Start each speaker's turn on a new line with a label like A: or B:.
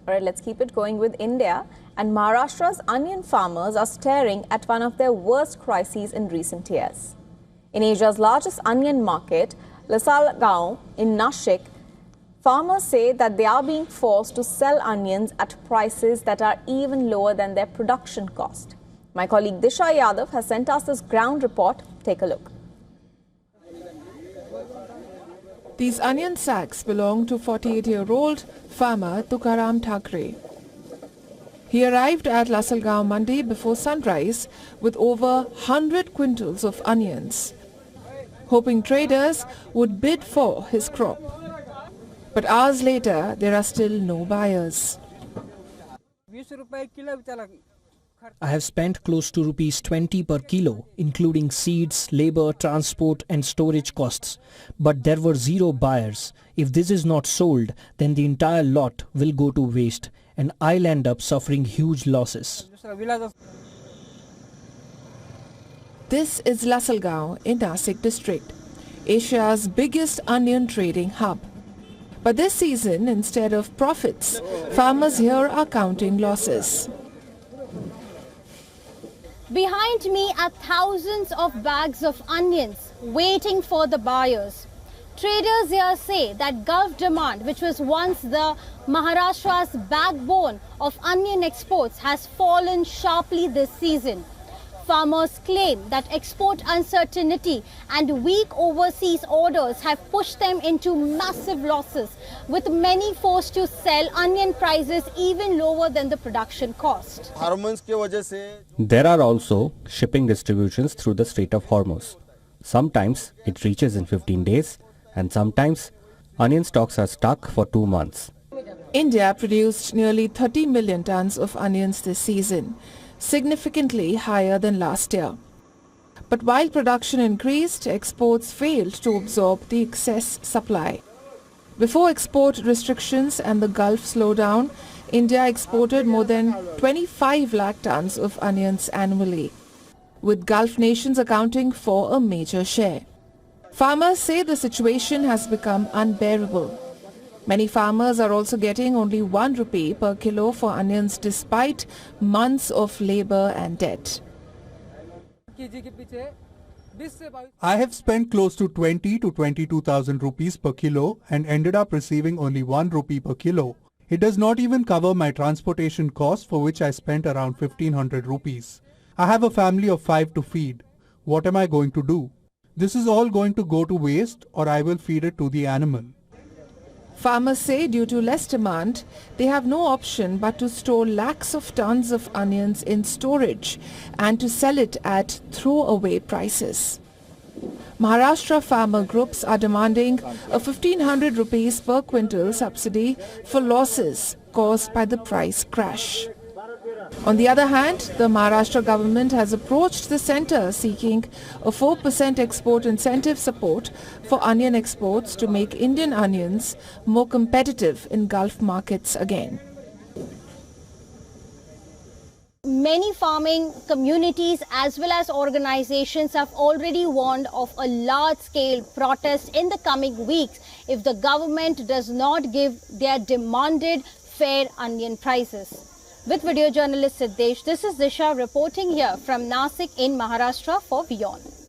A: All right, let's keep it going with India. And Maharashtra's onion farmers are staring at one of their worst crises in recent years. In Asia's largest onion market, Lasalgaon in Nashik, farmers say that they are being forced to sell onions at prices that are even lower than their production cost. My colleague Disha Yadav has sent us this ground report. Take a look.
B: These onion sacks belong to 48-year-old farmer Tukaram Thakre. He arrived at Lasalgaon Mandi before sunrise with over 100 quintals of onions, hoping traders would bid for his crop. But hours later, there are still no buyers.
C: I have spent close to rupees 20 per kilo, including seeds, labor, transport and storage costs. But there were zero buyers. If this is not sold, then the entire lot will go to waste and I'll end up suffering huge losses.
B: This is Lasalgaon in Nashik district, Asia's biggest onion trading hub. But this season, instead of profits, farmers here are counting losses.
D: Behind me are thousands of bags of onions waiting for the buyers. Traders here say that Gulf demand, which was once the Maharashtra's backbone of onion exports, has fallen sharply this season. Farmers claim that export uncertainty and weak overseas orders have pushed them into massive losses, with many forced to sell onion prices even lower than the production cost.
E: There are also shipping distributions through the Strait of Hormuz. Sometimes it reaches in 15 days and sometimes onion stocks are stuck for 2 months.
B: India produced nearly 30 million tons of onions this season, significantly higher than last year. But while production increased, exports failed to absorb the excess supply. Before export restrictions and the Gulf slowdown, India exported more than 25 lakh tons of onions annually, with Gulf nations accounting for a major share. Farmers say the situation has become unbearable. Many farmers are also getting only 1 rupee per kilo for onions despite months of labor and debt.
F: I have spent close to 20 to 22,000 rupees per kilo and ended up receiving only 1 rupee per kilo. It does not even cover my transportation costs, for which I spent around 1500 rupees. I have a family of 5 to feed. What am I going to do? This is all going to go to waste, or I will feed it to the animal.
B: Farmers say due to less demand, they have no option but to store lakhs of tons of onions in storage and to sell it at throwaway prices. Maharashtra farmer groups are demanding a 1500 rupees per quintal subsidy for losses caused by the price crash. On the other hand, the Maharashtra government has approached the centre seeking a 4% export incentive support for onion exports to make Indian onions more competitive in Gulf markets again.
D: Many farming communities as well as organizations have already warned of a large-scale protest in the coming weeks if the government does not give their demanded fair onion prices. With video journalist Siddesh, this is Disha reporting here from Nashik in Maharashtra for WION.